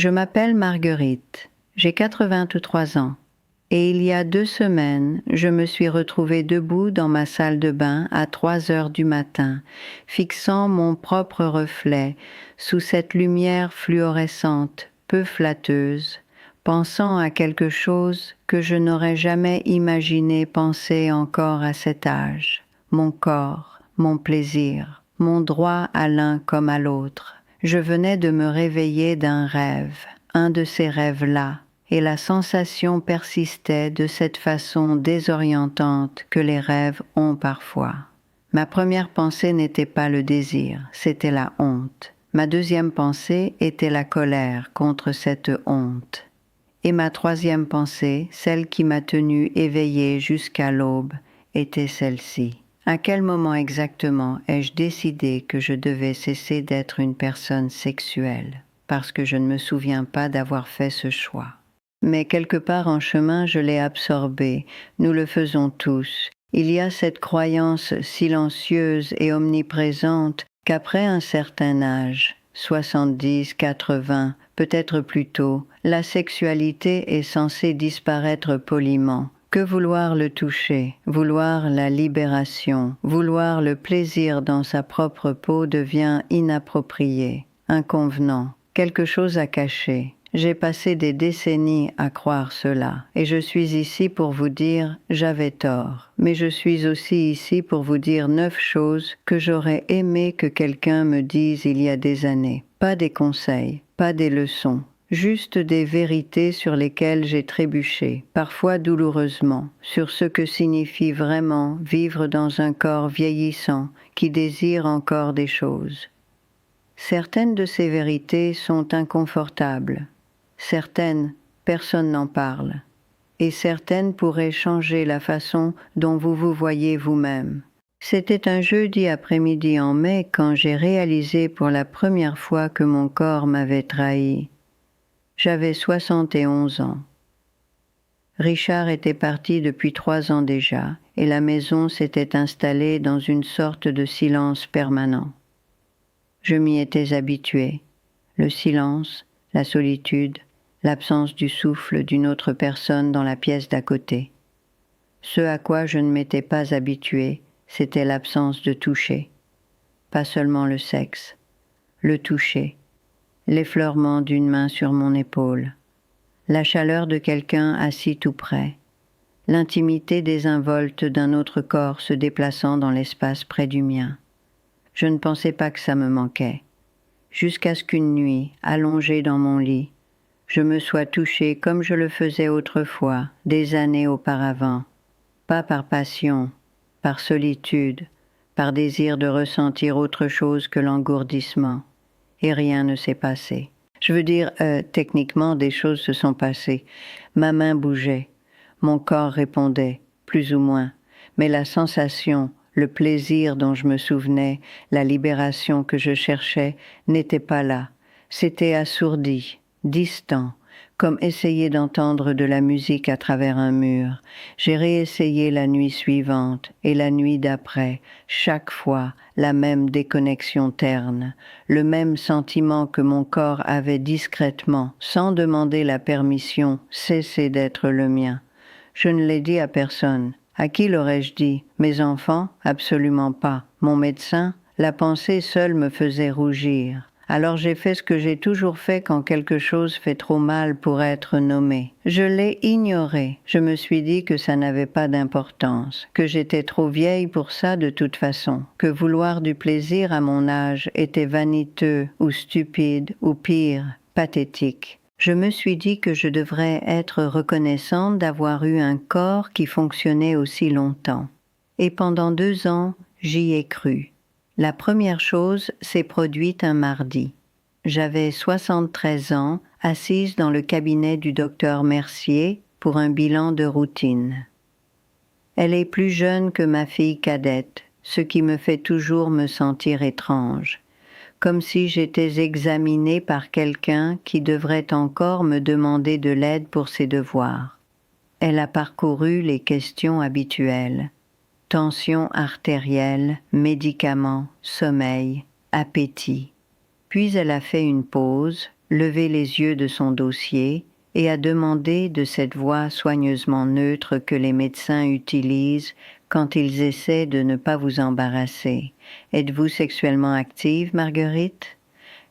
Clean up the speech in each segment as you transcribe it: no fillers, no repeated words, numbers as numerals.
Je m'appelle Marguerite, j'ai 83 ans, et il y a 2 semaines, je me suis retrouvée debout dans ma salle de bain à 3 heures du matin, fixant mon propre reflet sous cette lumière fluorescente, peu flatteuse, pensant à quelque chose que je n'aurais jamais imaginé penser encore à cet âge, mon corps, mon plaisir, mon droit à l'un comme à l'autre. Je venais de me réveiller d'un rêve, un de ces rêves-là, et la sensation persistait de cette façon désorientante que les rêves ont parfois. Ma première pensée n'était pas le désir, c'était la honte. Ma deuxième pensée était la colère contre cette honte. Et ma troisième pensée, celle qui m'a tenue éveillée jusqu'à l'aube, était celle-ci. À quel moment exactement ai-je décidé que je devais cesser d'être une personne sexuelle? Parce que je ne me souviens pas d'avoir fait ce choix. Mais quelque part en chemin, je l'ai absorbé. Nous le faisons tous. Il y a cette croyance silencieuse et omniprésente qu'après un certain âge, 70, 80, peut-être plus tôt, la sexualité est censée disparaître poliment. Que vouloir le toucher, vouloir la libération, vouloir le plaisir dans sa propre peau devient inapproprié, inconvenant, quelque chose à cacher. J'ai passé des décennies à croire cela, et je suis ici pour vous dire j'avais tort. Mais je suis aussi ici pour vous dire 9 choses que j'aurais aimé que quelqu'un me dise il y a des années. Pas des conseils, pas des leçons, juste des vérités sur lesquelles j'ai trébuché, parfois douloureusement, sur ce que signifie vraiment vivre dans un corps vieillissant qui désire encore des choses. Certaines de ces vérités sont inconfortables. Certaines, personne n'en parle. Et certaines pourraient changer la façon dont vous vous voyez vous-même. C'était un jeudi après-midi en mai quand j'ai réalisé pour la première fois que mon corps m'avait trahi. J'avais 71 ans. Richard était parti depuis 3 ans déjà, et la maison s'était installée dans une sorte de silence permanent. Je m'y étais habituée. Le silence, la solitude, l'absence du souffle d'une autre personne dans la pièce d'à côté. Ce à quoi je ne m'étais pas habituée, c'était l'absence de toucher. Pas seulement le sexe, le toucher, l'effleurement d'une main sur mon épaule, la chaleur de quelqu'un assis tout près, l'intimité désinvolte d'un autre corps se déplaçant dans l'espace près du mien. Je ne pensais pas que ça me manquait, jusqu'à ce qu'une nuit, allongée dans mon lit, je me sois touchée comme je le faisais autrefois, des années auparavant, pas par passion, par solitude, par désir de ressentir autre chose que l'engourdissement, et rien ne s'est passé. Je veux dire, techniquement, des choses se sont passées. Ma main bougeait, mon corps répondait, plus ou moins, mais la sensation, le plaisir dont je me souvenais, la libération que je cherchais, n'était pas là. C'était assourdi, distant, comme essayer d'entendre de la musique à travers un mur. J'ai réessayé la nuit suivante et la nuit d'après, chaque fois la même déconnexion terne, le même sentiment que mon corps avait discrètement, sans demander la permission, cessé d'être le mien. Je ne l'ai dit à personne. À qui l'aurais-je dit? Mes enfants? Absolument pas. Mon médecin? La pensée seule me faisait rougir. Alors j'ai fait ce que j'ai toujours fait quand quelque chose fait trop mal pour être nommé. Je l'ai ignoré. Je me suis dit que ça n'avait pas d'importance, que j'étais trop vieille pour ça de toute façon, que vouloir du plaisir à mon âge était vaniteux ou stupide ou pire, pathétique. Je me suis dit que je devrais être reconnaissante d'avoir eu un corps qui fonctionnait aussi longtemps. Et pendant 2 ans, j'y ai cru. La première chose s'est produite un mardi. J'avais 73 ans, assise dans le cabinet du docteur Mercier pour un bilan de routine. Elle est plus jeune que ma fille cadette, ce qui me fait toujours me sentir étrange, comme si j'étais examinée par quelqu'un qui devrait encore me demander de l'aide pour ses devoirs. Elle a parcouru les questions habituelles. Tension artérielle, médicaments, sommeil, appétit. Puis elle a fait une pause, levé les yeux de son dossier et a demandé de cette voix soigneusement neutre que les médecins utilisent quand ils essaient de ne pas vous embarrasser. « Êtes-vous sexuellement active, Marguerite ?»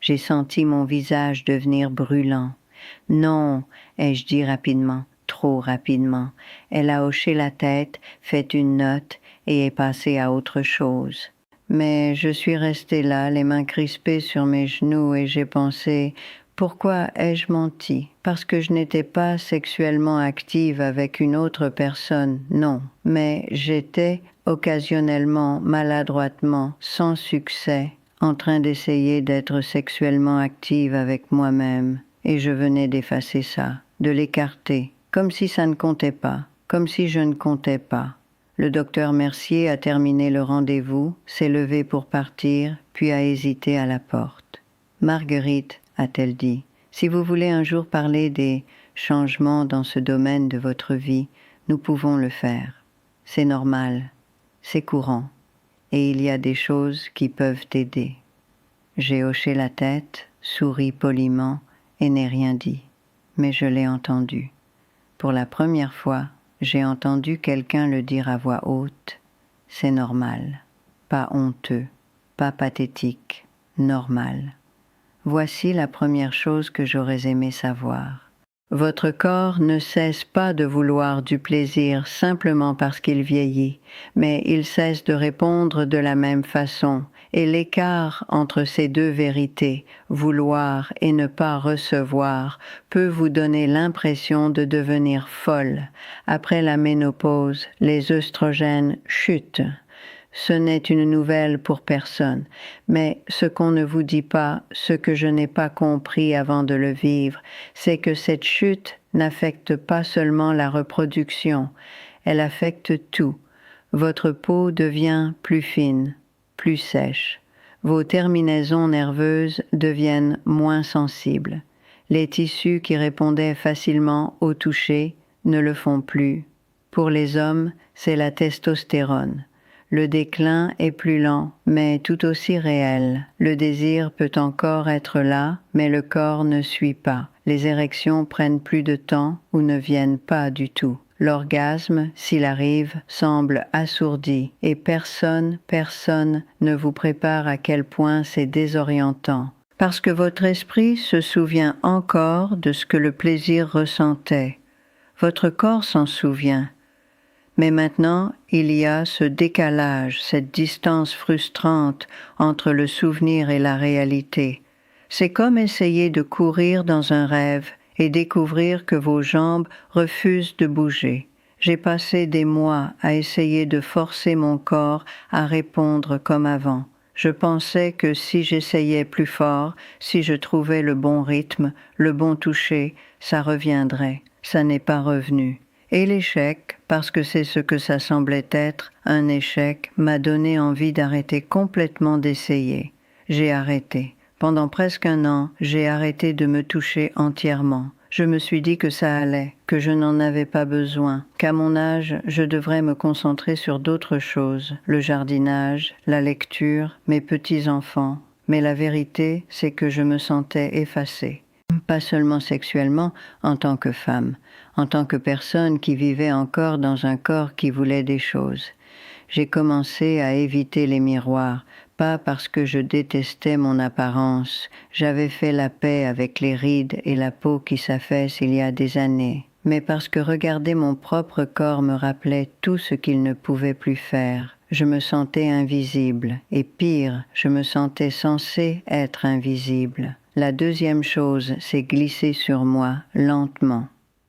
J'ai senti mon visage devenir brûlant. « Non, ai-je dit rapidement, trop rapidement. » Elle a hoché la tête, fait une note et est passée à autre chose. Mais je suis restée là, les mains crispées sur mes genoux, et j'ai pensé: pourquoi ai-je menti? Parce que je n'étais pas sexuellement active avec une autre personne, non. Mais j'étais occasionnellement, maladroitement, sans succès, en train d'essayer d'être sexuellement active avec moi-même. Et je venais d'effacer ça, de l'écarter, comme si ça ne comptait pas, comme si je ne comptais pas. Le docteur Mercier a terminé le rendez-vous, s'est levé pour partir, puis a hésité à la porte. « Marguerite, a-t-elle dit, si vous voulez un jour parler des changements dans ce domaine de votre vie, nous pouvons le faire. C'est normal, c'est courant, et il y a des choses qui peuvent t'aider. » J'ai hoché la tête, souri poliment et n'ai rien dit, mais je l'ai entendu. Pour la première fois, j'ai entendu quelqu'un le dire à voix haute. C'est normal, pas honteux, pas pathétique, normal. Voici la première chose que j'aurais aimé savoir. Votre corps ne cesse pas de vouloir du plaisir simplement parce qu'il vieillit, mais il cesse de répondre de la même façon, et l'écart entre ces deux vérités, vouloir et ne pas recevoir, peut vous donner l'impression de devenir folle. Après la ménopause, les œstrogènes chutent. Ce n'est une nouvelle pour personne, mais ce qu'on ne vous dit pas, ce que je n'ai pas compris avant de le vivre, c'est que cette chute n'affecte pas seulement la reproduction, elle affecte tout. Votre peau devient plus fine, plus sèche. Vos terminaisons nerveuses deviennent moins sensibles. Les tissus qui répondaient facilement au toucher ne le font plus. Pour les hommes, c'est la testostérone. Le déclin est plus lent, mais tout aussi réel. Le désir peut encore être là, mais le corps ne suit pas. Les érections prennent plus de temps ou ne viennent pas du tout. L'orgasme, s'il arrive, semble assourdi, et personne ne vous prépare à quel point c'est désorientant. Parce que votre esprit se souvient encore de ce que le plaisir ressentait. Votre corps s'en souvient. Mais maintenant, il y a ce décalage, cette distance frustrante entre le souvenir et la réalité. C'est comme essayer de courir dans un rêve et découvrir que vos jambes refusent de bouger. J'ai passé des mois à essayer de forcer mon corps à répondre comme avant. Je pensais que si j'essayais plus fort, si je trouvais le bon rythme, le bon toucher, ça reviendrait. Ça n'est pas revenu. Et l'échec, parce que c'est ce que ça semblait être, un échec, m'a donné envie d'arrêter complètement d'essayer. J'ai arrêté. Pendant presque un an, j'ai arrêté de me toucher entièrement. Je me suis dit que ça allait, que je n'en avais pas besoin, qu'à mon âge, je devrais me concentrer sur d'autres choses, le jardinage, la lecture, mes petits-enfants. Mais la vérité, c'est que je me sentais effacée. Pas seulement sexuellement, en tant que femme, en tant que personne qui vivait encore dans un corps qui voulait des choses. J'ai commencé à éviter les miroirs, pas parce que je détestais mon apparence, j'avais fait la paix avec les rides et la peau qui s'affaisse il y a des années, mais parce que regarder mon propre corps me rappelait tout ce qu'il ne pouvait plus faire. Je me sentais invisible, et pire, je me sentais censée être invisible. La deuxième chose s'est glissée sur moi, lentement.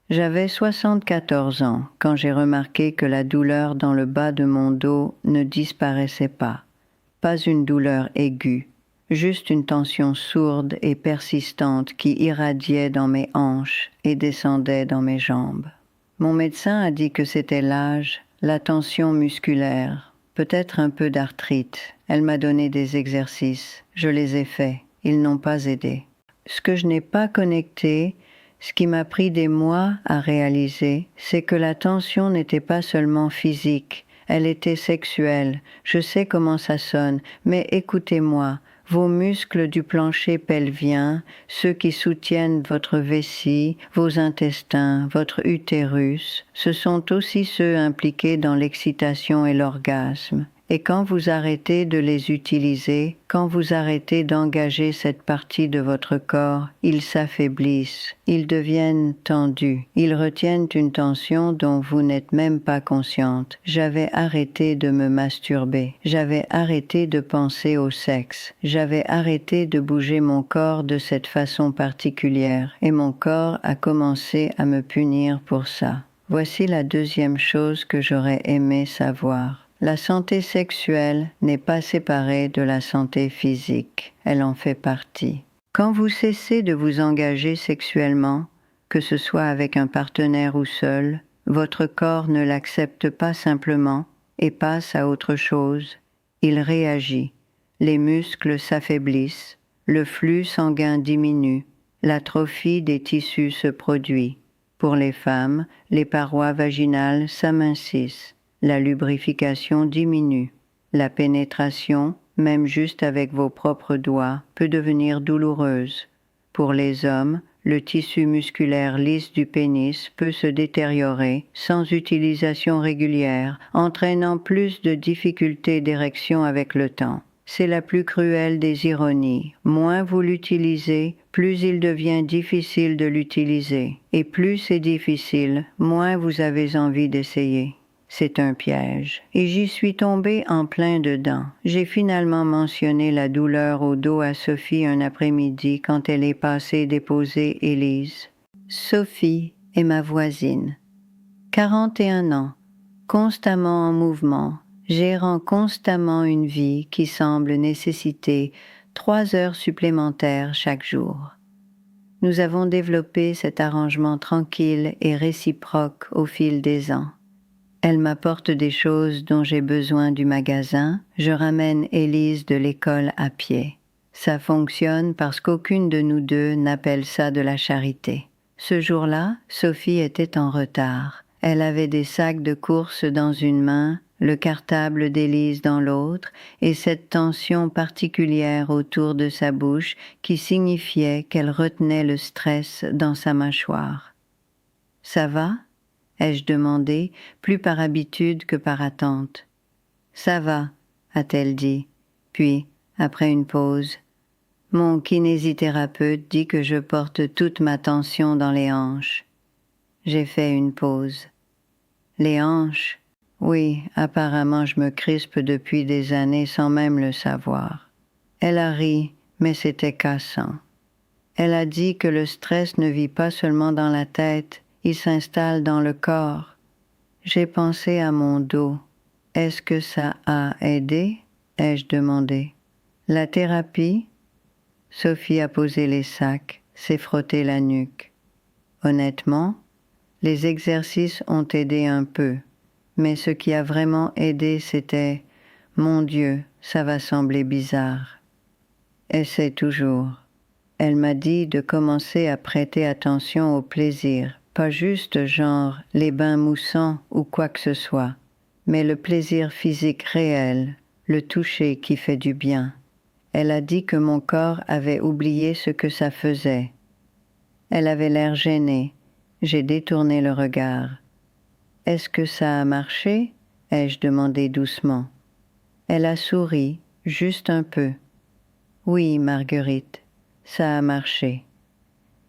J'avais 74 ans quand j'ai remarqué que la douleur dans le bas de mon dos ne disparaissait pas. Pas une douleur aiguë, juste une tension sourde et persistante qui irradiait dans mes hanches et descendait dans mes jambes. Mon médecin a dit que c'était l'âge, la tension musculaire, peut-être un peu d'arthrite. Elle m'a donné des exercices, je les ai faits, ils n'ont pas aidé. Ce que je n'ai pas connecté, ce qui m'a pris des mois à réaliser, c'est que la tension n'était pas seulement physique, elle était sexuelle. Je sais comment ça sonne, mais écoutez-moi, Vos muscles du plancher pelvien, ceux qui soutiennent votre vessie, vos intestins, votre utérus, ce sont aussi ceux impliqués dans l'excitation et l'orgasme. Et quand vous arrêtez de les utiliser, quand vous arrêtez d'engager cette partie de votre corps, ils s'affaiblissent, ils deviennent tendus, ils retiennent une tension dont vous n'êtes même pas consciente. J'avais arrêté de me masturber, j'avais arrêté de penser au sexe, j'avais arrêté de bouger mon corps de cette façon particulière, et mon corps a commencé à me punir pour ça. Voici la deuxième chose que j'aurais aimé savoir. La santé sexuelle n'est pas séparée de la santé physique, elle en fait partie. Quand vous cessez de vous engager sexuellement, que ce soit avec un partenaire ou seul, votre corps ne l'accepte pas simplement et passe à autre chose, il réagit, les muscles s'affaiblissent, le flux sanguin diminue, l'atrophie des tissus se produit. Pour les femmes, les parois vaginales s'amincissent. La lubrification diminue. La pénétration, même juste avec vos propres doigts, peut devenir douloureuse. Pour les hommes, le tissu musculaire lisse du pénis peut se détériorer sans utilisation régulière, entraînant plus de difficultés d'érection avec le temps. C'est la plus cruelle des ironies. Moins vous l'utilisez, plus il devient difficile de l'utiliser. Et plus c'est difficile, moins vous avez envie d'essayer. C'est un piège. Et j'y suis tombée en plein dedans. J'ai finalement mentionné la douleur au dos à Sophie un après-midi quand elle est passée déposer Élise. Sophie est ma voisine. 41 ans, constamment en mouvement, gérant constamment une vie qui semble nécessiter 3 heures supplémentaires chaque jour. Nous avons développé cet arrangement tranquille et réciproque au fil des ans. Elle m'apporte des choses dont j'ai besoin du magasin, je ramène Élise de l'école à pied. Ça fonctionne parce qu'aucune de nous deux n'appelle ça de la charité. Ce jour-là, Sophie était en retard. Elle avait des sacs de courses dans une main, le cartable d'Élise dans l'autre, et cette tension particulière autour de sa bouche qui signifiait qu'elle retenait le stress dans sa mâchoire. « Ça va ?» ai-je demandé, plus par habitude que par attente. « Ça va », a-t-elle dit. Puis, après une pause, « Mon kinésithérapeute dit que je porte toute ma tension dans les hanches. » J'ai fait une pause. « Les hanches ? Oui, apparemment je me crispe depuis des années sans même le savoir. » Elle a ri, mais c'était cassant. Elle a dit que le stress ne vit pas seulement dans la tête, il s'installe dans le corps. J'ai pensé à mon dos. Est-ce que ça a aidé? Ai-je demandé. La thérapie? Sophie a posé les sacs, s'est frotté la nuque. Honnêtement, les exercices ont aidé un peu, mais ce qui a vraiment aidé, c'était « Mon Dieu, ça va sembler bizarre ». Essaie toujours. Elle m'a dit de commencer à prêter attention au plaisir. Pas juste genre les bains moussants ou quoi que ce soit, mais le plaisir physique réel, le toucher qui fait du bien. Elle a dit que mon corps avait oublié ce que ça faisait. Elle avait l'air gênée. J'ai détourné le regard. « Est-ce que ça a marché ?» ai-je demandé doucement. Elle a souri, juste un peu. « Oui, Marguerite, ça a marché. »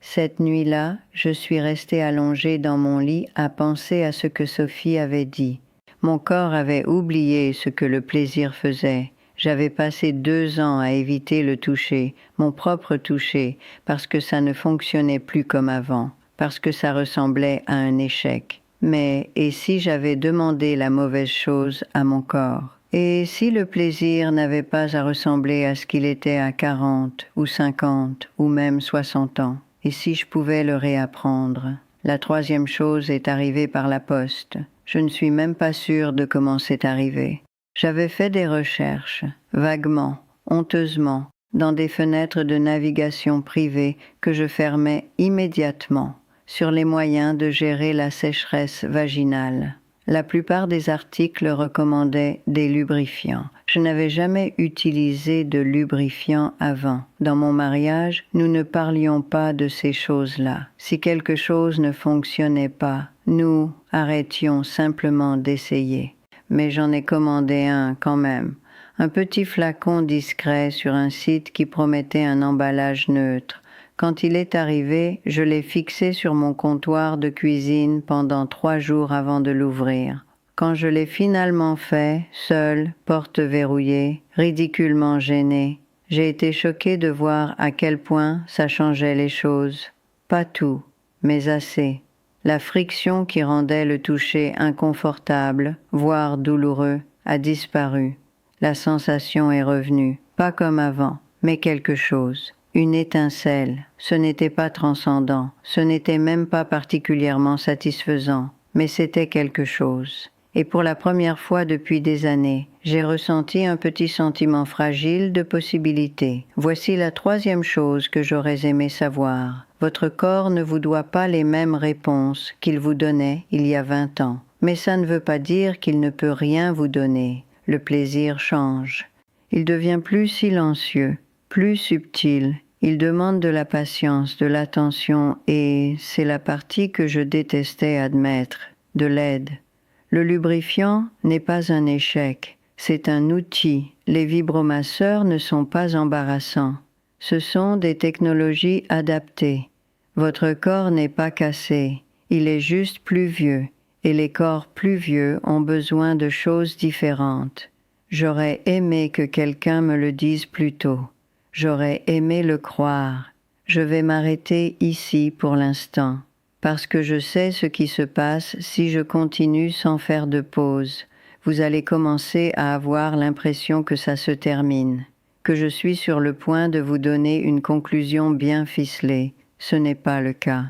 Cette nuit-là, je suis restée allongée dans mon lit à penser à ce que Sophie avait dit. Mon corps avait oublié ce que le plaisir faisait. J'avais passé 2 ans à éviter le toucher, mon propre toucher, parce que ça ne fonctionnait plus comme avant, parce que ça ressemblait à un échec. Mais et si j'avais demandé la mauvaise chose à mon corps? Et si le plaisir n'avait pas à ressembler à ce qu'il était à 40 ou 50 ou même 60 ans? Et si je pouvais le réapprendre? La 3e chose est arrivée par la poste. Je ne suis même pas sûre de comment c'est arrivé. J'avais fait des recherches, vaguement, honteusement, dans des fenêtres de navigation privées que je fermais immédiatement, sur les moyens de gérer la sécheresse vaginale. La plupart des articles recommandaient des lubrifiants. Je n'avais jamais utilisé de lubrifiant avant. Dans mon mariage, nous ne parlions pas de ces choses-là. Si quelque chose ne fonctionnait pas, nous arrêtions simplement d'essayer. Mais j'en ai commandé un quand même. Un petit flacon discret sur un site qui promettait un emballage neutre. Quand il est arrivé, je l'ai fixé sur mon comptoir de cuisine pendant 3 jours avant de l'ouvrir. Quand je l'ai finalement fait, seule, porte verrouillée, ridiculement gênée, j'ai été choquée de voir à quel point ça changeait les choses. Pas tout, mais assez. La friction qui rendait le toucher inconfortable, voire douloureux, a disparu. La sensation est revenue, pas comme avant, mais quelque chose. Une étincelle, ce n'était pas transcendant, ce n'était même pas particulièrement satisfaisant, mais c'était quelque chose. Et pour la première fois depuis des années, j'ai ressenti un petit sentiment fragile de possibilité. Voici la 3e chose que j'aurais aimé savoir. Votre corps ne vous doit pas les mêmes réponses qu'il vous donnait il y a 20 ans. Mais ça ne veut pas dire qu'il ne peut rien vous donner. Le plaisir change. Il devient plus silencieux, plus subtil. Il demande de la patience, de l'attention et, c'est la partie que je détestais admettre, de l'aide. Le lubrifiant n'est pas un échec, c'est un outil. Les vibromasseurs ne sont pas embarrassants. Ce sont des technologies adaptées. Votre corps n'est pas cassé, il est juste plus vieux, et les corps plus vieux ont besoin de choses différentes. J'aurais aimé que quelqu'un me le dise plus tôt. J'aurais aimé le croire. Je vais m'arrêter ici pour l'instant, parce que je sais ce qui se passe si je continue sans faire de pause. Vous allez commencer à avoir l'impression que ça se termine, que je suis sur le point de vous donner une conclusion bien ficelée. Ce n'est pas le cas.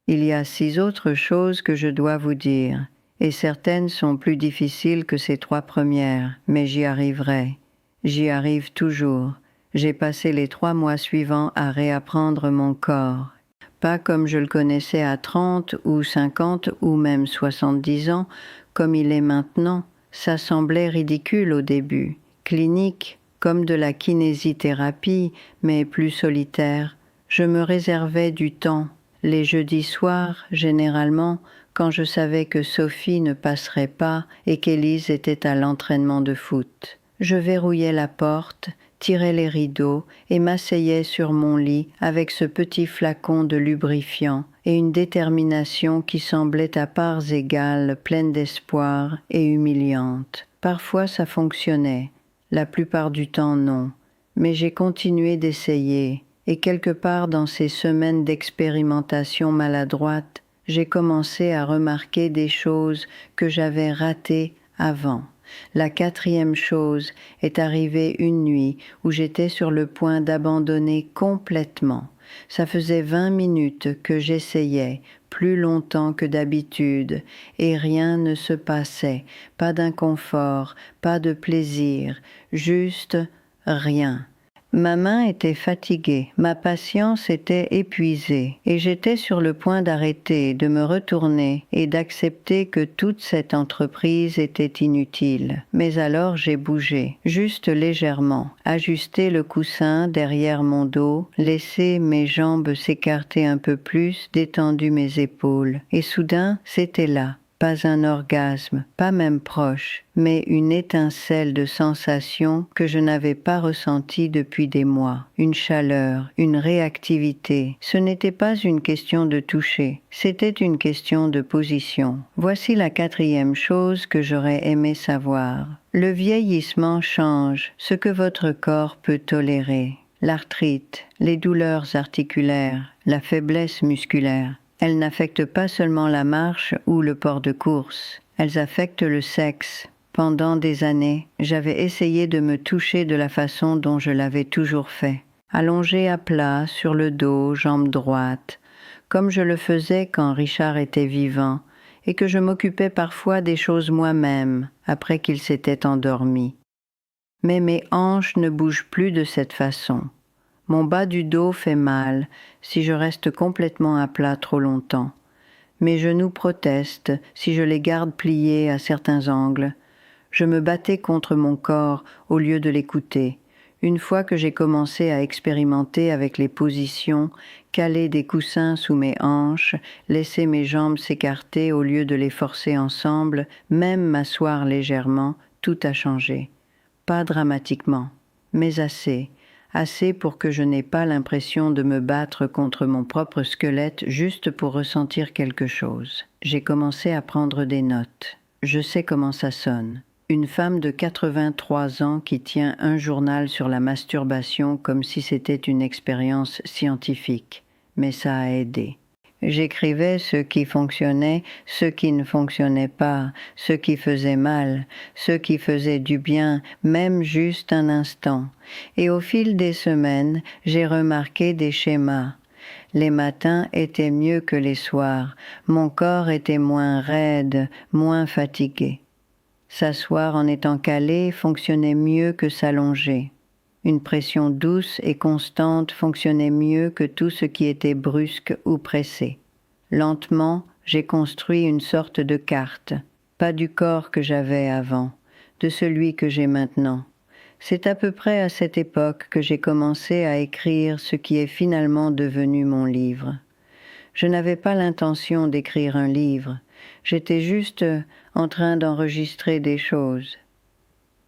Il y a 6 autres choses que je dois vous dire, et certaines sont plus difficiles que ces 3 premières, mais j'y arriverai. J'y arrive toujours. J'ai passé les 3 mois suivants à réapprendre mon corps. Pas comme je le connaissais à 30 ou 50 ou même 70 ans, comme il est maintenant. Ça semblait ridicule au début, clinique, comme de la kinésithérapie, mais plus solitaire. Je me réservais du temps. Les jeudis soirs, généralement, quand je savais que Sophie ne passerait pas et qu'Élise était à l'entraînement de foot. Je verrouillais la porte, tirais les rideaux et m'asseyais sur mon lit avec ce petit flacon de lubrifiant et une détermination qui semblait à parts égales pleine d'espoir et humiliante. Parfois ça fonctionnait, la plupart du temps non, mais j'ai continué d'essayer et quelque part dans ces semaines d'expérimentation maladroite, j'ai commencé à remarquer des choses que j'avais ratées avant. La 4e chose est arrivée une nuit où j'étais sur le point d'abandonner complètement. Ça faisait 20 minutes que j'essayais, plus longtemps que d'habitude, et rien ne se passait, pas d'inconfort, pas de plaisir, juste rien. Ma main était fatiguée, ma patience était épuisée, et j'étais sur le point d'arrêter, de me retourner et d'accepter que toute cette entreprise était inutile. Mais alors j'ai bougé, juste légèrement, ajusté le coussin derrière mon dos, laissé mes jambes s'écarter un peu plus, détendu mes épaules, et soudain c'était là. Pas un orgasme, pas même proche, mais une étincelle de sensation que je n'avais pas ressentie depuis des mois. Une chaleur, une réactivité. Ce n'était pas une question de toucher, c'était une question de position. Voici la 4e chose que j'aurais aimé savoir. Le vieillissement change ce que votre corps peut tolérer. L'arthrite, les douleurs articulaires, la faiblesse musculaire. Elles n'affectent pas seulement la marche ou le port de course, elles affectent le sexe. Pendant des années, j'avais essayé de me toucher de la façon dont je l'avais toujours fait, allongée à plat sur le dos, jambe droite, comme je le faisais quand Richard était vivant et que je m'occupais parfois des choses moi-même après qu'il s'était endormi. Mais mes hanches ne bougent plus de cette façon. Mon bas du dos fait mal si je reste complètement à plat trop longtemps. Mes genoux protestent si je les garde pliés à certains angles. Je me battais contre mon corps au lieu de l'écouter. Une fois que j'ai commencé à expérimenter avec les positions, caler des coussins sous mes hanches, laisser mes jambes s'écarter au lieu de les forcer ensemble, même m'asseoir légèrement, tout a changé. Pas dramatiquement, mais assez. Assez pour que je n'ai pas l'impression de me battre contre mon propre squelette juste pour ressentir quelque chose. J'ai commencé à prendre des notes. Je sais comment ça sonne. Une femme de 83 ans qui tient un journal sur la masturbation comme si c'était une expérience scientifique. Mais ça a aidé. J'écrivais ce qui fonctionnait, ce qui ne fonctionnait pas, ce qui faisait mal, ce qui faisait du bien, même juste un instant. Et au fil des semaines, j'ai remarqué des schémas. Les matins étaient mieux que les soirs, mon corps était moins raide, moins fatigué. S'asseoir en étant calé fonctionnait mieux que s'allonger. Une pression douce et constante fonctionnait mieux que tout ce qui était brusque ou pressé. Lentement, j'ai construit une sorte de carte, pas du corps que j'avais avant, de celui que j'ai maintenant. C'est à peu près à cette époque que j'ai commencé à écrire ce qui est finalement devenu mon livre. Je n'avais pas l'intention d'écrire un livre, j'étais juste en train d'enregistrer des choses,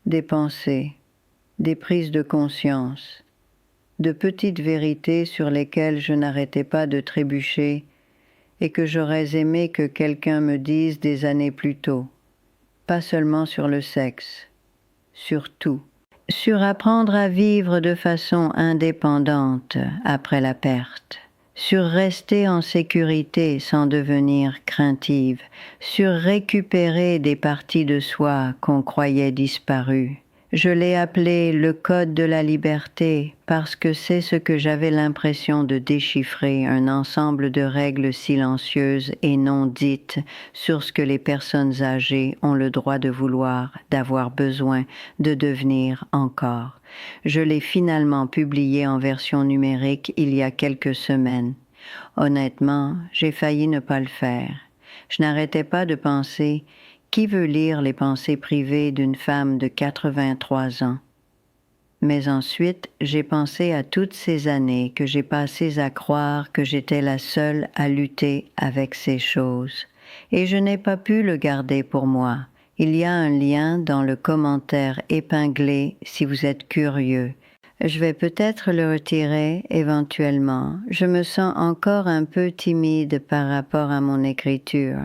des pensées, des prises de conscience, de petites vérités sur lesquelles je n'arrêtais pas de trébucher et que j'aurais aimé que quelqu'un me dise des années plus tôt. Pas seulement sur le sexe, sur tout. Sur apprendre à vivre de façon indépendante après la perte. Sur rester en sécurité sans devenir craintive. Sur récupérer des parties de soi qu'on croyait disparues. Je l'ai appelé le code de la liberté parce que c'est ce que j'avais l'impression de déchiffrer, un ensemble de règles silencieuses et non dites sur ce que les personnes âgées ont le droit de vouloir, d'avoir besoin, de devenir encore. Je l'ai finalement publié en version numérique il y a quelques semaines. Honnêtement, j'ai failli ne pas le faire. Je n'arrêtais pas de penser: qui veut lire les pensées privées d'une femme de 83 ans? Mais ensuite, j'ai pensé à toutes ces années que j'ai passées à croire que j'étais la seule à lutter avec ces choses. Et je n'ai pas pu le garder pour moi. Il y a un lien dans le commentaire épinglé si vous êtes curieux. Je vais peut-être le retirer éventuellement. Je me sens encore un peu timide par rapport à mon écriture.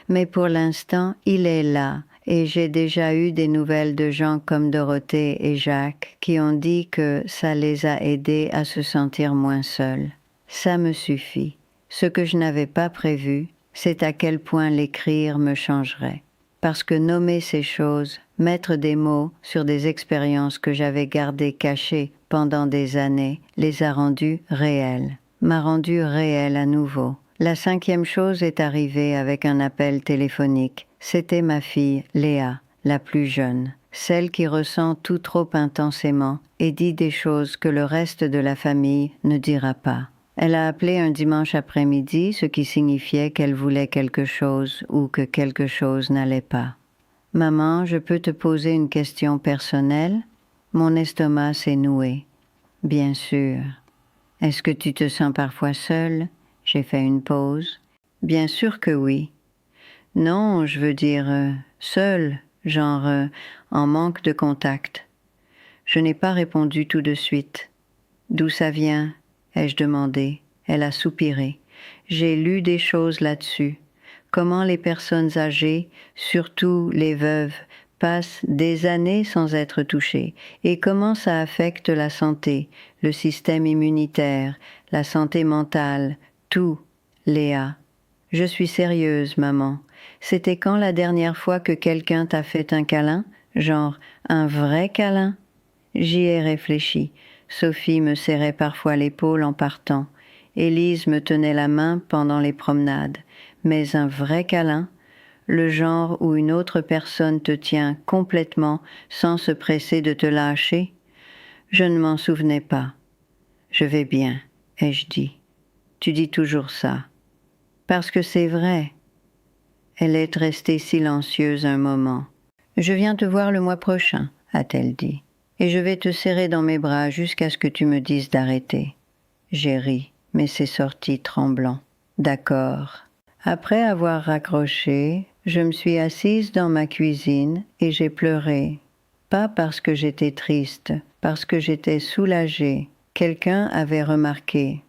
Mais pour l'instant, il est là. Et j'ai déjà eu des nouvelles de gens comme Dorothée et Jacques qui ont dit que ça les a aidés à se sentir moins seuls. Ça me suffit. Ce que je n'avais pas prévu, c'est à quel point l'écrire me changerait. Parce que nommer ces choses, mettre des mots sur des expériences que j'avais gardées cachées pendant des années, les a rendues réelles, m'a rendue réelle à nouveau. La 5e chose est arrivée avec un appel téléphonique. C'était ma fille, Léa, la plus jeune, celle qui ressent tout trop intensément et dit des choses que le reste de la famille ne dira pas. Elle a appelé un dimanche après-midi, ce qui signifiait qu'elle voulait quelque chose ou que quelque chose n'allait pas. « Maman, je peux te poser une question personnelle? » Mon estomac s'est noué. « Bien sûr. »« Est-ce que tu te sens parfois seule? » J'ai fait une pause. « Bien sûr que oui. »« Non, je veux dire seule, genre en manque de contact. » Je n'ai pas répondu tout de suite. « D'où ça vient? » ai-je demandé. Elle a soupiré. J'ai lu des choses là-dessus. Comment les personnes âgées, surtout les veuves, passent des années sans être touchées et comment ça affecte la santé, le système immunitaire, la santé mentale, tout, Léa. Je suis sérieuse, maman. C'était quand la dernière fois que quelqu'un t'a fait un câlin? Genre un vrai câlin? J'y ai réfléchi. Sophie me serrait parfois l'épaule en partant. Élise me tenait la main pendant les promenades. Mais un vrai câlin, le genre où une autre personne te tient complètement sans se presser de te lâcher, je ne m'en souvenais pas. « Je vais bien » ai-je dit. « Tu dis toujours ça. » Parce que c'est vrai. Elle est restée silencieuse un moment. Je viens te voir le mois prochain, a-t-elle dit, et je vais te serrer dans mes bras jusqu'à ce que tu me dises d'arrêter. J'ai ri, mais c'est sorti tremblant. D'accord. Après avoir raccroché, je me suis assise dans ma cuisine et j'ai pleuré. Pas parce que j'étais triste, parce que j'étais soulagée. Quelqu'un avait remarqué.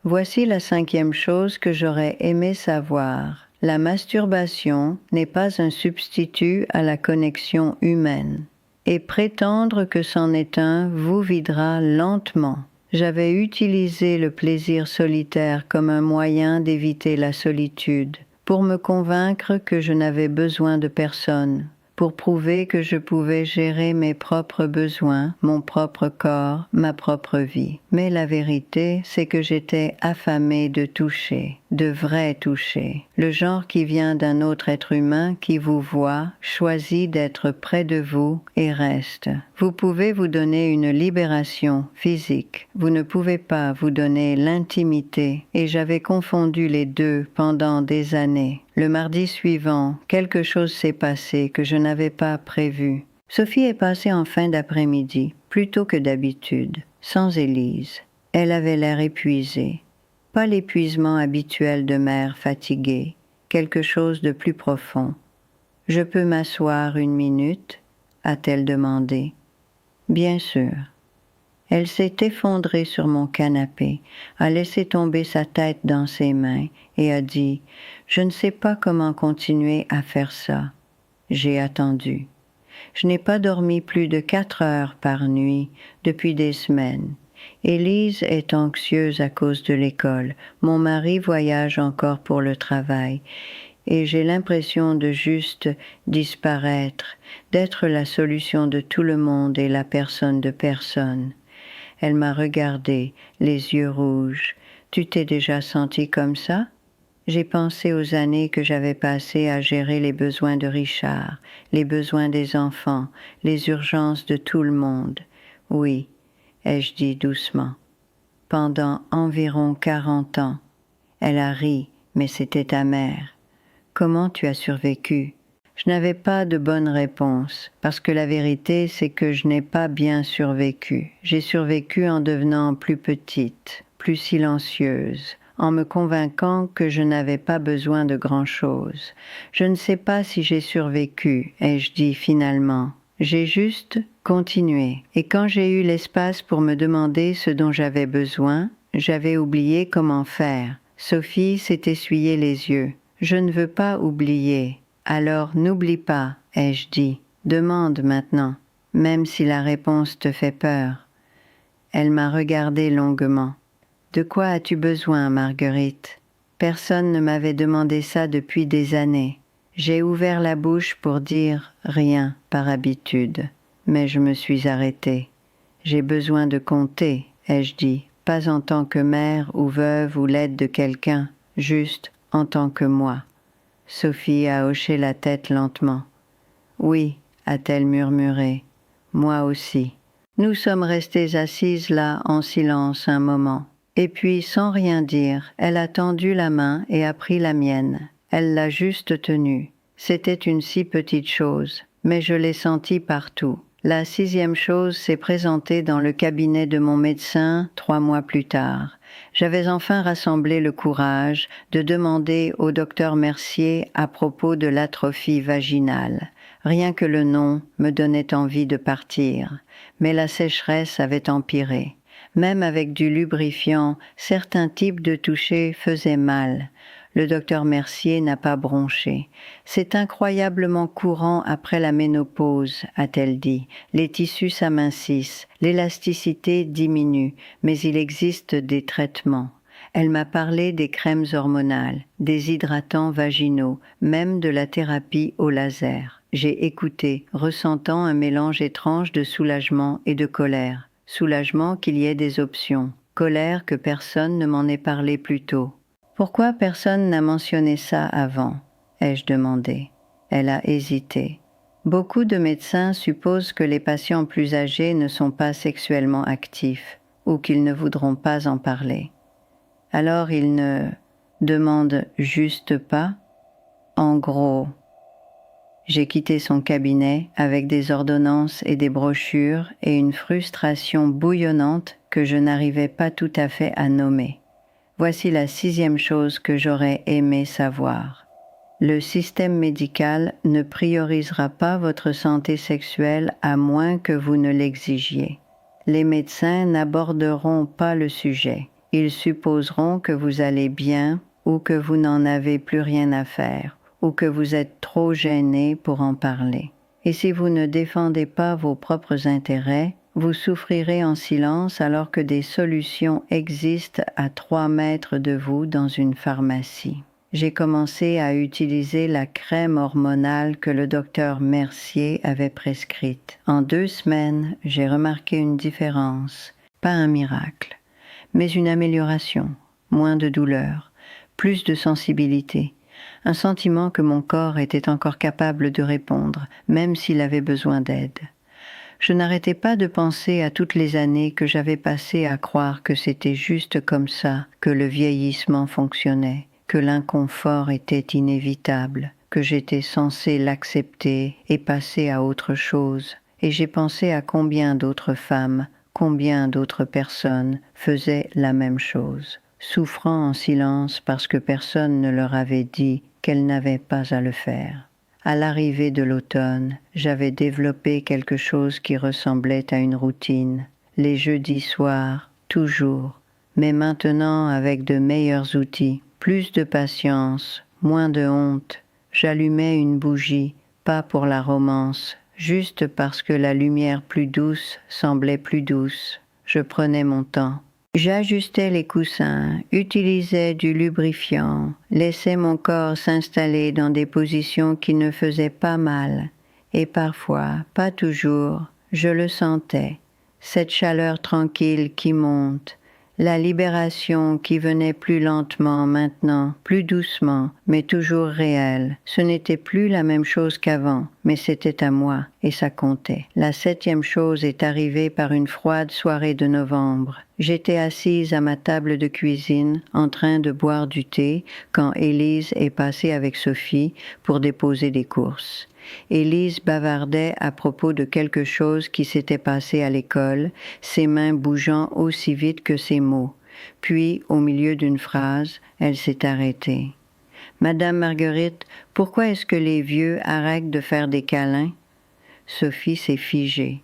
Voici la 5e chose que j'aurais aimé savoir. La masturbation n'est pas un substitut à la connexion humaine. Et prétendre que c'en est un vous videra lentement. J'avais utilisé le plaisir solitaire comme un moyen d'éviter la solitude, pour me convaincre que je n'avais besoin de personne, pour prouver que je pouvais gérer mes propres besoins, mon propre corps, ma propre vie. Mais la vérité, c'est que j'étais affamée de toucher, de vrai toucher. Le genre qui vient d'un autre être humain qui vous voit, choisit d'être près de vous et reste. Vous pouvez vous donner une libération physique. Vous ne pouvez pas vous donner l'intimité. Et j'avais confondu les deux pendant des années. Le mardi suivant, quelque chose s'est passé que je n'avais pas prévu. Sophie est passée en fin d'après-midi, plus tôt que d'habitude, sans Élise. Elle avait l'air épuisée. Pas l'épuisement habituel de mère fatiguée, quelque chose de plus profond. « Je peux m'asseoir 1 minute ?» a-t-elle demandé. « Bien sûr. » Elle s'est effondrée sur mon canapé, a laissé tomber sa tête dans ses mains et a dit « Je ne sais pas comment continuer à faire ça. » J'ai attendu. Je n'ai pas dormi plus de 4 heures par nuit depuis des semaines. Élise est anxieuse à cause de l'école. Mon mari voyage encore pour le travail. Et j'ai l'impression de juste disparaître, d'être la solution de tout le monde et la personne de personne. Elle m'a regardé, les yeux rouges. « Tu t'es déjà sentie comme ça ?» J'ai pensé aux années que j'avais passées à gérer les besoins de Richard, les besoins des enfants, les urgences de tout le monde. « Oui, » ai-je dit doucement. « Pendant environ 40 ans. » Elle a ri, mais c'était amer. « Comment tu as survécu ?» Je n'avais pas de bonne réponse, parce que la vérité, c'est que je n'ai pas bien survécu. J'ai survécu en devenant plus petite, plus silencieuse, en me convainquant que je n'avais pas besoin de grand-chose. Je ne sais pas si j'ai survécu, ai-je dit finalement. J'ai juste continué. Et quand j'ai eu l'espace pour me demander ce dont j'avais besoin, j'avais oublié comment faire. Sophie s'est essuyé les yeux. Je ne veux pas oublier. Alors n'oublie pas, ai-je dit. Demande maintenant, même si la réponse te fait peur. Elle m'a regardé longuement. De quoi as-tu besoin, Marguerite? Personne ne m'avait demandé ça depuis des années. J'ai ouvert la bouche pour dire rien par habitude, mais je me suis arrêtée. J'ai besoin de compter, ai-je dit, pas en tant que mère ou veuve ou l'aide de quelqu'un, juste en tant que moi. Sophie a hoché la tête lentement. « Oui, » a-t-elle murmuré, « moi aussi. » Nous sommes restées assises là en silence un moment. Et puis, sans rien dire, elle a tendu la main et a pris la mienne. Elle l'a juste tenue. C'était une si petite chose, mais je l'ai sentie partout. La 6e chose s'est présentée dans le cabinet de mon médecin 3 mois plus tard. J'avais enfin rassemblé le courage de demander au docteur Mercier à propos de l'atrophie vaginale. Rien que le nom me donnait envie de partir, mais la sécheresse avait empiré. Même avec du lubrifiant, certains types de toucher faisaient mal. Le docteur Mercier n'a pas bronché. « C'est incroyablement courant après la ménopause, a-t-elle dit. Les tissus s'amincissent, l'élasticité diminue, mais il existe des traitements. » Elle m'a parlé des crèmes hormonales, des hydratants vaginaux, même de la thérapie au laser. J'ai écouté, ressentant un mélange étrange de soulagement et de colère. Soulagement qu'il y ait des options, colère que personne ne m'en ait parlé plus tôt. « Pourquoi personne n'a mentionné ça avant ?» ai-je demandé. Elle a hésité. Beaucoup de médecins supposent que les patients plus âgés ne sont pas sexuellement actifs ou qu'ils ne voudront pas en parler. Alors ils ne... Demande juste pas. En gros, j'ai quitté son cabinet avec des ordonnances et des brochures et une frustration bouillonnante que je n'arrivais pas tout à fait à nommer. Voici la 6e chose que j'aurais aimé savoir. Le système médical ne priorisera pas votre santé sexuelle à moins que vous ne l'exigiez. Les médecins n'aborderont pas le sujet. Ils supposeront que vous allez bien ou que vous n'en avez plus rien à faire ou que vous êtes trop gêné pour en parler. Et si vous ne défendez pas vos propres intérêts, vous souffrirez en silence alors que des solutions existent à 3 mètres de vous dans une pharmacie. J'ai commencé à utiliser la crème hormonale que le docteur Mercier avait prescrite. En 2 semaines, j'ai remarqué une différence. Pas un miracle, mais une amélioration. Moins de douleur, plus de sensibilité. Un sentiment que mon corps était encore capable de répondre, même s'il avait besoin d'aide. Je n'arrêtais pas de penser à toutes les années que j'avais passées à croire que c'était juste comme ça que le vieillissement fonctionnait, que l'inconfort était inévitable, que j'étais censée l'accepter et passer à autre chose. Et j'ai pensé à combien d'autres femmes, combien d'autres personnes faisaient la même chose, souffrant en silence parce que personne ne leur avait dit qu'elles n'avaient pas à le faire. À l'arrivée de l'automne, j'avais développé quelque chose qui ressemblait à une routine. Les jeudis soirs, toujours, mais maintenant avec de meilleurs outils, plus de patience, moins de honte. J'allumais une bougie, pas pour la romance, juste parce que la lumière plus douce semblait plus douce. Je prenais mon temps. J'ajustais les coussins, utilisais du lubrifiant, laissais mon corps s'installer dans des positions qui ne faisaient pas mal. Et parfois, pas toujours, je le sentais, cette chaleur tranquille qui monte, la libération qui venait plus lentement maintenant, plus doucement, mais toujours réelle. Ce n'était plus la même chose qu'avant, mais c'était à moi, et ça comptait. La 7e chose est arrivée par une froide soirée de novembre. J'étais assise à ma table de cuisine, en train de boire du thé, quand Élise est passée avec Sophie pour déposer des courses. Élise bavardait à propos de quelque chose qui s'était passé à l'école, ses mains bougeant aussi vite que ses mots. Puis, au milieu d'une phrase, elle s'est arrêtée. « Madame Marguerite, pourquoi est-ce que les vieux arrêtent de faire des câlins ?» Sophie s'est figée.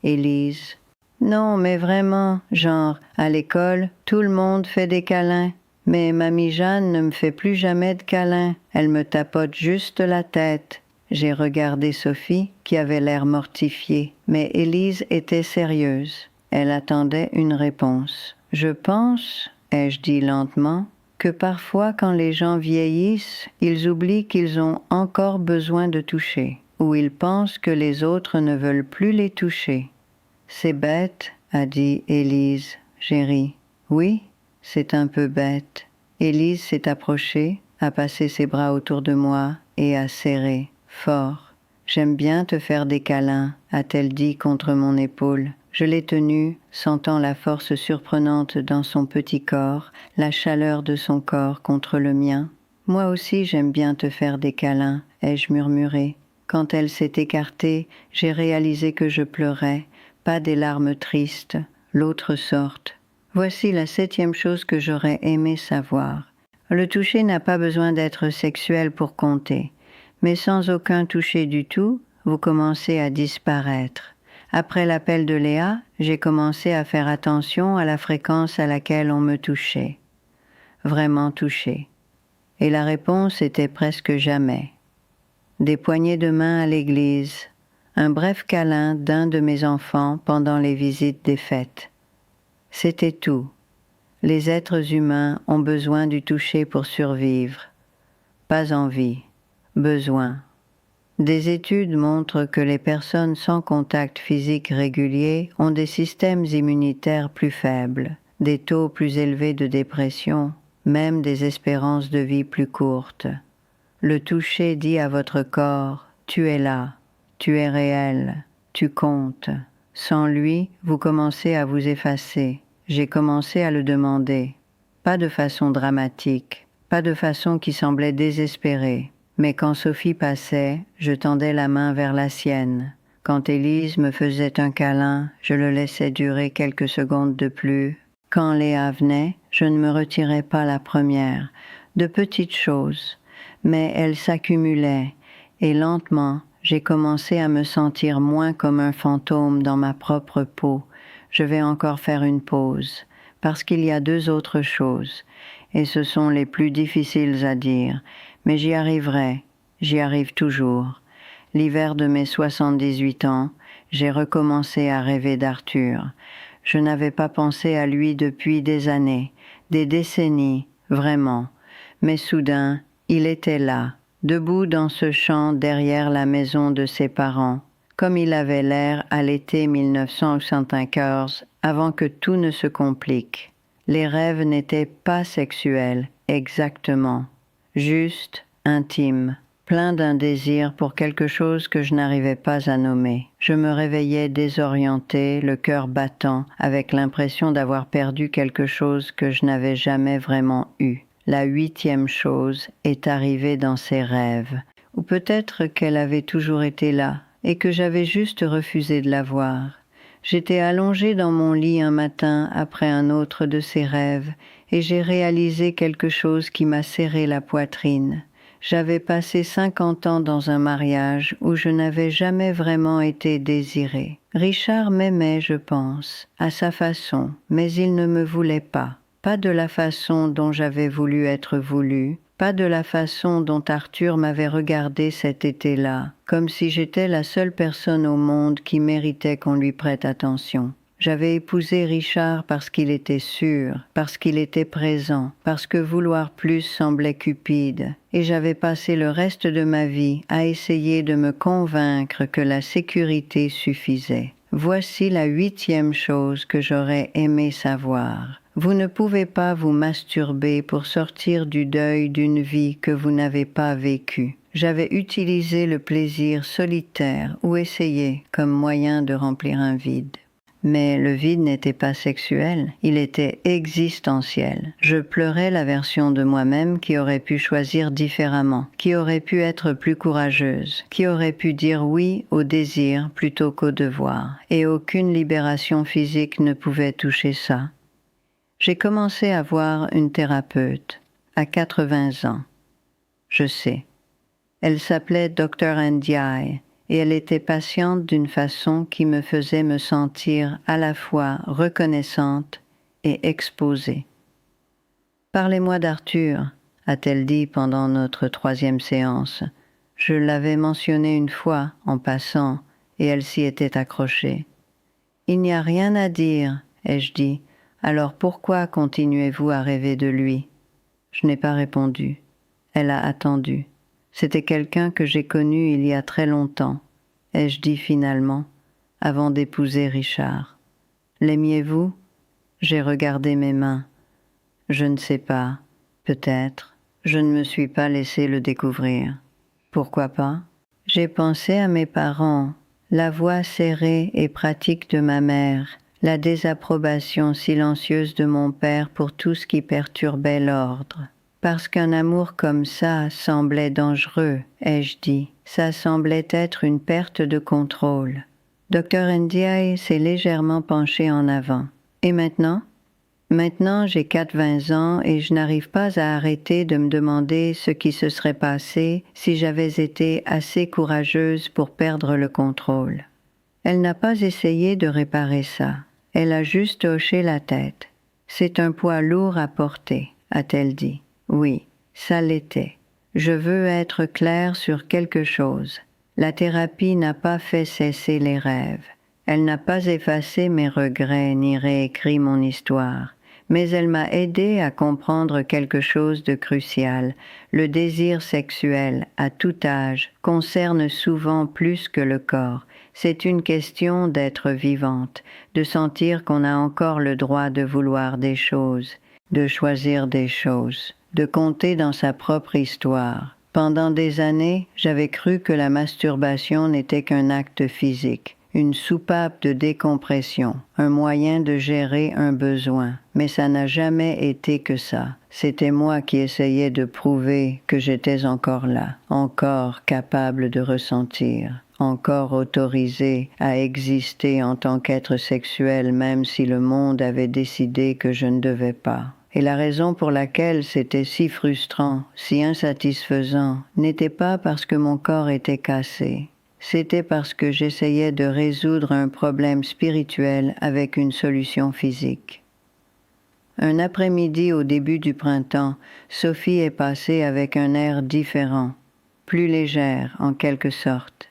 Élise. « Non, mais vraiment, genre, à l'école, tout le monde fait des câlins. Mais mamie Jeanne ne me fait plus jamais de câlins. Elle me tapote juste la tête. » J'ai regardé Sophie, qui avait l'air mortifiée, mais Élise était sérieuse. Elle attendait une réponse. « Je pense, ai-je dit lentement, que parfois quand les gens vieillissent, ils oublient qu'ils ont encore besoin de toucher, ou ils pensent que les autres ne veulent plus les toucher. »« C'est bête, » a dit Élise. J'ai ri. « Oui, c'est un peu bête. » Élise s'est approchée, a passé ses bras autour de moi et a serré. Fort. « J'aime bien te faire des câlins, » a-t-elle dit contre mon épaule. Je l'ai tenue, sentant la force surprenante dans son petit corps, la chaleur de son corps contre le mien. « Moi aussi j'aime bien te faire des câlins, » ai-je murmuré. Quand elle s'est écartée, j'ai réalisé que je pleurais, pas des larmes tristes, l'autre sorte. Voici la 7e chose que j'aurais aimé savoir. Le toucher n'a pas besoin d'être sexuel pour compter. Mais sans aucun toucher du tout, vous commencez à disparaître. Après l'appel de Léa, j'ai commencé à faire attention à la fréquence à laquelle on me touchait. Vraiment touché. Et la réponse était presque jamais. Des poignées de main à l'église, un bref câlin d'un de mes enfants pendant les visites des fêtes. C'était tout. Les êtres humains ont besoin du toucher pour survivre. Pas envie. Besoin. Des études montrent que les personnes sans contact physique régulier ont des systèmes immunitaires plus faibles, des taux plus élevés de dépression, même des espérances de vie plus courtes. Le toucher dit à votre corps « tu es là, tu es réel, tu comptes ». Sans lui, vous commencez à vous effacer. J'ai commencé à le demander, pas de façon dramatique, pas de façon qui semblait désespérée. Mais quand Sophie passait, je tendais la main vers la sienne. Quand Élise me faisait un câlin, je le laissais durer quelques secondes de plus. Quand Léa venait, je ne me retirais pas la première. De petites choses, mais elles s'accumulaient, et lentement, j'ai commencé à me sentir moins comme un fantôme dans ma propre peau. Je vais encore faire une pause, parce qu'il y a 2 autres choses, et ce sont les plus difficiles à dire, mais j'y arriverai, j'y arrive toujours. L'hiver de mes 78 ans, j'ai recommencé à rêver d'Arthur. Je n'avais pas pensé à lui depuis des années, des décennies, vraiment. Mais soudain, il était là, debout dans ce champ derrière la maison de ses parents, comme il avait l'air à l'été 1974, avant que tout ne se complique. Les rêves n'étaient pas sexuels, exactement, juste intimes, pleins d'un désir pour quelque chose que je n'arrivais pas à nommer. Je me réveillais désorientée, le cœur battant, avec l'impression d'avoir perdu quelque chose que je n'avais jamais vraiment eu. La 8e chose est arrivée dans ses rêves, ou peut-être qu'elle avait toujours été là, et que j'avais juste refusé de la voir. J'étais allongée dans mon lit un matin après un autre de ces rêves, et j'ai réalisé quelque chose qui m'a serré la poitrine. J'avais passé 50 ans dans un mariage où je n'avais jamais vraiment été désirée. Richard m'aimait, je pense, à sa façon, mais il ne me voulait pas. Pas de la façon dont j'avais voulu être voulue, pas de la façon dont Arthur m'avait regardée cet été-là, comme si j'étais la seule personne au monde qui méritait qu'on lui prête attention. J'avais épousé Richard parce qu'il était sûr, parce qu'il était présent, parce que vouloir plus semblait cupide, et j'avais passé le reste de ma vie à essayer de me convaincre que la sécurité suffisait. Voici la 8e chose que j'aurais aimé savoir. Vous ne pouvez pas vous masturber pour sortir du deuil d'une vie que vous n'avez pas vécue. J'avais utilisé le plaisir solitaire ou essayé comme moyen de remplir un vide. Mais le vide n'était pas sexuel, il était existentiel. Je pleurais la version de moi-même qui aurait pu choisir différemment, qui aurait pu être plus courageuse, qui aurait pu dire oui au désir plutôt qu'au devoir. Et aucune libération physique ne pouvait toucher ça. J'ai commencé à voir une thérapeute, à 80 ans. Je sais. Elle s'appelait Dr. Ndiaye, et elle était patiente d'une façon qui me faisait me sentir à la fois reconnaissante et exposée. « Parlez-moi d'Arthur », a-t-elle dit pendant notre 3e séance. Je l'avais mentionné une fois, en passant, et elle s'y était accrochée. « Il n'y a rien à dire, ai-je dit. Alors pourquoi continuez-vous à rêver de lui ?» Je n'ai pas répondu. Elle a attendu. C'était quelqu'un que j'ai connu il y a très longtemps, ai-je dit finalement, avant d'épouser Richard. L'aimiez-vous ? J'ai regardé mes mains. Je ne sais pas, peut-être. Je ne me suis pas laissé le découvrir. Pourquoi pas ? J'ai pensé à mes parents, la voix serrée et pratique de ma mère, la désapprobation silencieuse de mon père pour tout ce qui perturbait l'ordre. Parce qu'un amour comme ça semblait dangereux, ai-je dit. Ça semblait être une perte de contrôle. Dr. Ndiaye s'est légèrement penché en avant. Et maintenant ? Maintenant, j'ai 80 ans et je n'arrive pas à arrêter de me demander ce qui se serait passé si j'avais été assez courageuse pour perdre le contrôle. Elle n'a pas essayé de réparer ça. Elle a juste hoché la tête. C'est un poids lourd à porter, a-t-elle dit. Oui, ça l'était. Je veux être claire sur quelque chose. La thérapie n'a pas fait cesser les rêves. Elle n'a pas effacé mes regrets ni réécrit mon histoire. Mais elle m'a aidé à comprendre quelque chose de crucial. Le désir sexuel, à tout âge, concerne souvent plus que le corps. C'est une question d'être vivante, de sentir qu'on a encore le droit de vouloir des choses, de choisir des choses, de compter dans sa propre histoire. Pendant des années, j'avais cru que la masturbation n'était qu'un acte physique, une soupape de décompression, un moyen de gérer un besoin. Mais ça n'a jamais été que ça. C'était moi qui essayais de prouver que j'étais encore là, encore capable de ressentir, encore autorisé à exister en tant qu'être sexuel même si le monde avait décidé que je ne devais pas. Et la raison pour laquelle c'était si frustrant, si insatisfaisant, n'était pas parce que mon corps était cassé. C'était parce que j'essayais de résoudre un problème spirituel avec une solution physique. Un après-midi au début du printemps, Sophie est passée avec un air différent, plus légère en quelque sorte.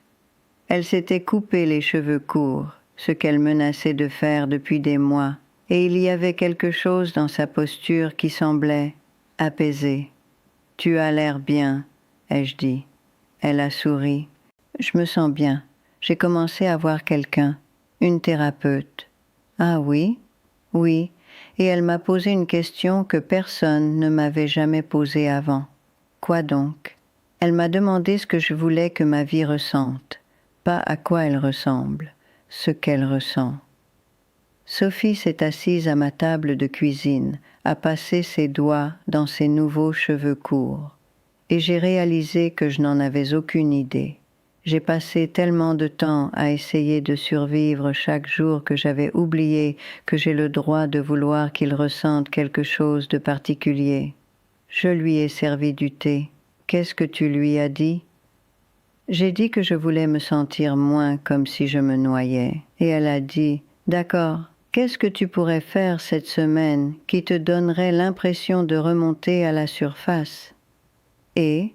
Elle s'était coupé les cheveux courts, ce qu'elle menaçait de faire depuis des mois, et il y avait quelque chose dans sa posture qui semblait apaisée. « Tu as l'air bien », ai-je dit. Elle a souri. « Je me sens bien. J'ai commencé à voir quelqu'un, une thérapeute. »« Ah oui ?»« Oui. » Et elle m'a posé une question que personne ne m'avait jamais posée avant. « Quoi donc ?» Elle m'a demandé ce que je voulais que ma vie ressente, pas à quoi elle ressemble, ce qu'elle ressent. Sophie s'est assise à ma table de cuisine, a passé ses doigts dans ses nouveaux cheveux courts, et j'ai réalisé que je n'en avais aucune idée. J'ai passé tellement de temps à essayer de survivre chaque jour que j'avais oublié que j'ai le droit de vouloir qu'il ressente quelque chose de particulier. Je lui ai servi du thé. Qu'est-ce que tu lui as dit ? J'ai dit que je voulais me sentir moins comme si je me noyais. Et elle a dit, « D'accord, qu'est-ce que tu pourrais faire cette semaine qui te donnerait l'impression de remonter à la surface ?» Et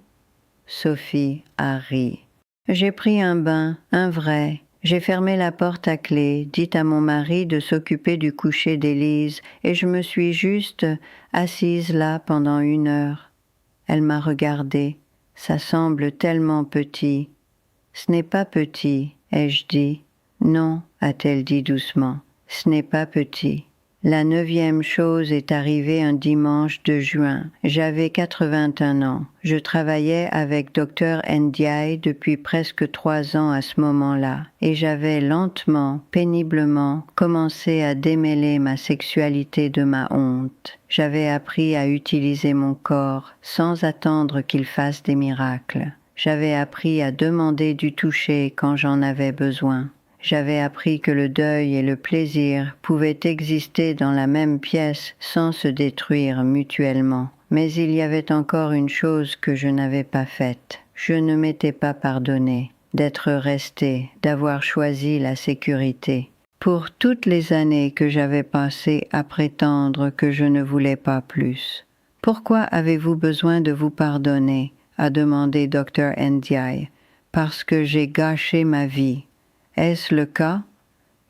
Sophie a ri. J'ai pris un bain, un vrai. J'ai fermé la porte à clé, dit à mon mari de s'occuper du coucher d'Élise, et je me suis juste assise là pendant 1 heure. Elle m'a regardée. Ça semble tellement petit. Ce n'est pas petit, ai-je dit. Non, a-t-elle dit doucement. Ce n'est pas petit. La 9e chose est arrivée un dimanche de juin. J'avais 81 ans. Je travaillais avec Dr. Ndiaye depuis presque 3 ans à ce moment-là, et j'avais lentement, péniblement, commencé à démêler ma sexualité de ma honte. J'avais appris à utiliser mon corps sans attendre qu'il fasse des miracles. J'avais appris à demander du toucher quand j'en avais besoin. J'avais appris que le deuil et le plaisir pouvaient exister dans la même pièce sans se détruire mutuellement. Mais il y avait encore une chose que je n'avais pas faite. Je ne m'étais pas pardonné d'être resté, d'avoir choisi la sécurité. Pour toutes les années que j'avais passées à prétendre que je ne voulais pas plus. « Pourquoi avez-vous besoin de vous pardonner ?» a demandé Dr. Ndiaye. « Parce que j'ai gâché ma vie. » Est-ce le cas?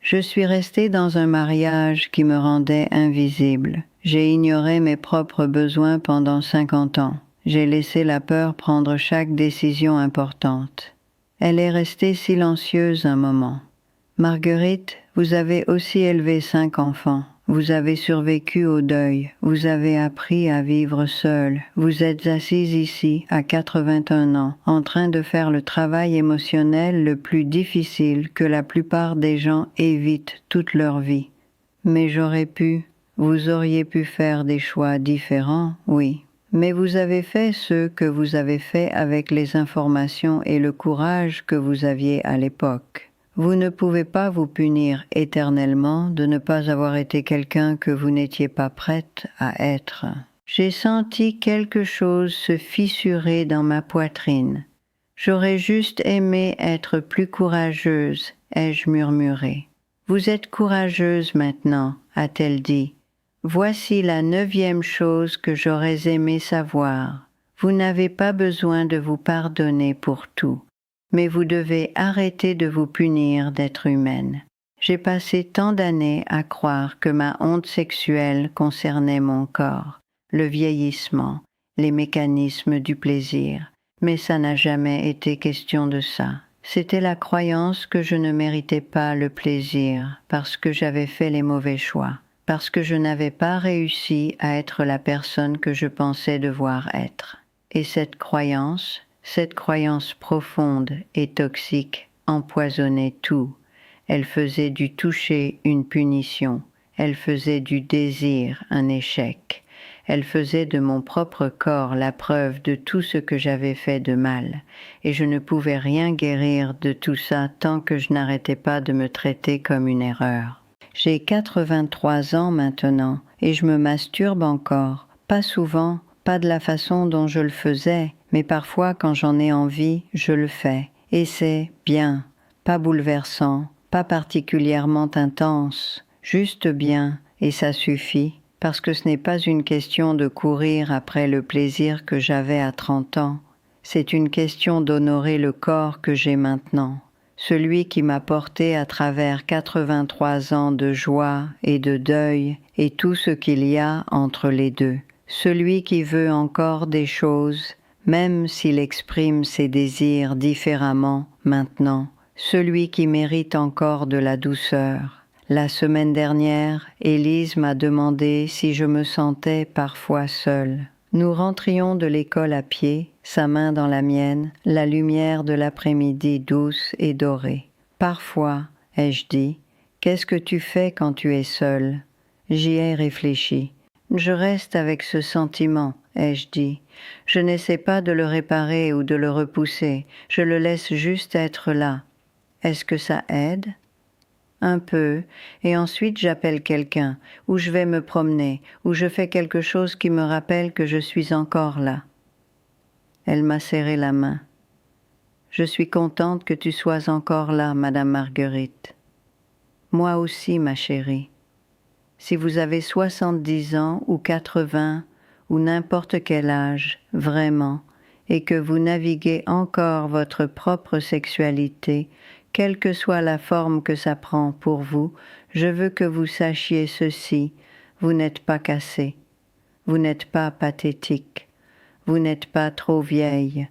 Je suis restée dans un mariage qui me rendait invisible. J'ai ignoré mes propres besoins pendant 50 ans. J'ai laissé la peur prendre chaque décision importante. Elle est restée silencieuse un moment. Marguerite, vous avez aussi élevé 5 enfants. Vous avez survécu au deuil. Vous avez appris à vivre seule. Vous êtes assise ici, à 81 ans, en train de faire le travail émotionnel le plus difficile que la plupart des gens évitent toute leur vie. Mais vous auriez pu faire des choix différents, oui. Mais vous avez fait ce que vous avez fait avec les informations et le courage que vous aviez à l'époque. Vous ne pouvez pas vous punir éternellement de ne pas avoir été quelqu'un que vous n'étiez pas prête à être. J'ai senti quelque chose se fissurer dans ma poitrine. J'aurais juste aimé être plus courageuse, ai-je murmuré. Vous êtes courageuse maintenant, a-t-elle dit. Voici la 9e chose que j'aurais aimé savoir. Vous n'avez pas besoin de vous pardonner pour tout. Mais vous devez arrêter de vous punir d'être humaine. J'ai passé tant d'années à croire que ma honte sexuelle concernait mon corps, le vieillissement, les mécanismes du plaisir. Mais ça n'a jamais été question de ça. C'était la croyance que je ne méritais pas le plaisir parce que j'avais fait les mauvais choix, parce que je n'avais pas réussi à être la personne que je pensais devoir être. Et cette croyance profonde et toxique empoisonnait tout. Elle faisait du toucher une punition. Elle faisait du désir un échec. Elle faisait de mon propre corps la preuve de tout ce que j'avais fait de mal, et je ne pouvais rien guérir de tout ça tant que je n'arrêtais pas de me traiter comme une erreur. J'ai 83 ans maintenant, et je me masturbe encore, pas souvent, pas de la façon dont je le faisais, mais parfois quand j'en ai envie, je le fais, et c'est bien, pas bouleversant, pas particulièrement intense, juste bien, et ça suffit. Parce que ce n'est pas une question de courir après le plaisir que j'avais à 30 ans, c'est une question d'honorer le corps que j'ai maintenant, celui qui m'a porté à travers 83 ans de joie et de deuil et tout ce qu'il y a entre les deux, celui qui veut encore des choses, même s'il exprime ses désirs différemment maintenant, celui qui mérite encore de la douceur. La semaine dernière, Élise m'a demandé si je me sentais parfois seule. Nous rentrions de l'école à pied, sa main dans la mienne, la lumière de l'après-midi douce et dorée. Parfois, ai-je dit, qu'est-ce que tu fais quand tu es seule? J'y ai réfléchi. Je reste avec ce sentiment, ai-je dit. Je n'essaie pas de le réparer ou de le repousser, je le laisse juste être là. Est-ce que ça aide? Un peu, et ensuite j'appelle quelqu'un, ou je vais me promener, ou je fais quelque chose qui me rappelle que je suis encore là. Elle m'a serré la main. Je suis contente que tu sois encore là, Madame Marguerite. Moi aussi, ma chérie. Si vous avez 70 ans ou 80 ou n'importe quel âge, vraiment, et que vous naviguez encore votre propre sexualité, quelle que soit la forme que ça prend pour vous, je veux que vous sachiez ceci, vous n'êtes pas cassé, vous n'êtes pas pathétique, vous n'êtes pas trop vieille,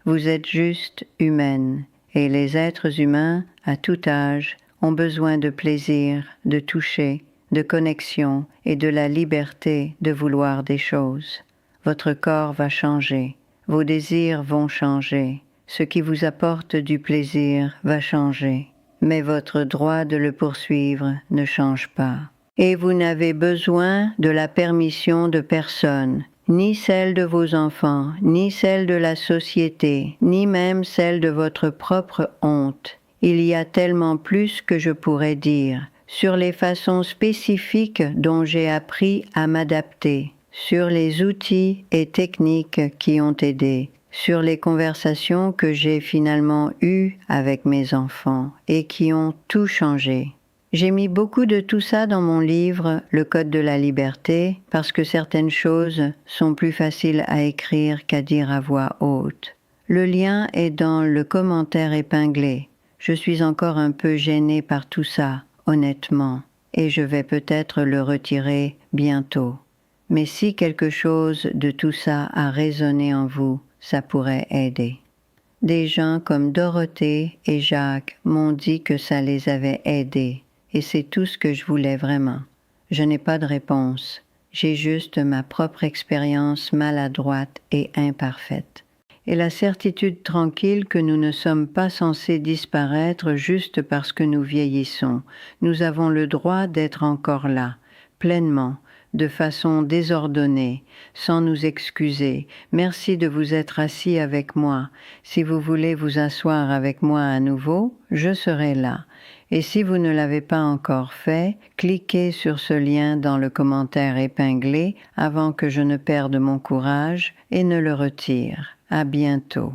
vous êtes juste humaine, et les êtres humains, à tout âge, ont besoin de plaisir, de toucher, de connexion et de la liberté de vouloir des choses. Votre corps va changer, vos désirs vont changer, ce qui vous apporte du plaisir va changer, mais votre droit de le poursuivre ne change pas. Et vous n'avez besoin de la permission de personne, ni celle de vos enfants, ni celle de la société, ni même celle de votre propre honte. Il y a tellement plus que je pourrais dire sur les façons spécifiques dont j'ai appris à m'adapter, sur les outils et techniques qui ont aidé, sur les conversations que j'ai finalement eues avec mes enfants et qui ont tout changé. J'ai mis beaucoup de tout ça dans mon livre « Le Code de la liberté » parce que certaines choses sont plus faciles à écrire qu'à dire à voix haute. Le lien est dans le commentaire épinglé. Je suis encore un peu gênée par tout ça, honnêtement, et je vais peut-être le retirer bientôt. Mais si quelque chose de tout ça a résonné en vous, ça pourrait aider. Des gens comme Dorothée et Jacques m'ont dit que ça les avait aidés, et c'est tout ce que je voulais vraiment. Je n'ai pas de réponse, j'ai juste ma propre expérience maladroite et imparfaite. Et la certitude tranquille que nous ne sommes pas censés disparaître juste parce que nous vieillissons. Nous avons le droit d'être encore là, pleinement, de façon désordonnée, sans nous excuser. Merci de vous être assis avec moi. Si vous voulez vous asseoir avec moi à nouveau, je serai là. Et si vous ne l'avez pas encore fait, cliquez sur ce lien dans le commentaire épinglé avant que je ne perde mon courage et ne le retire. À bientôt.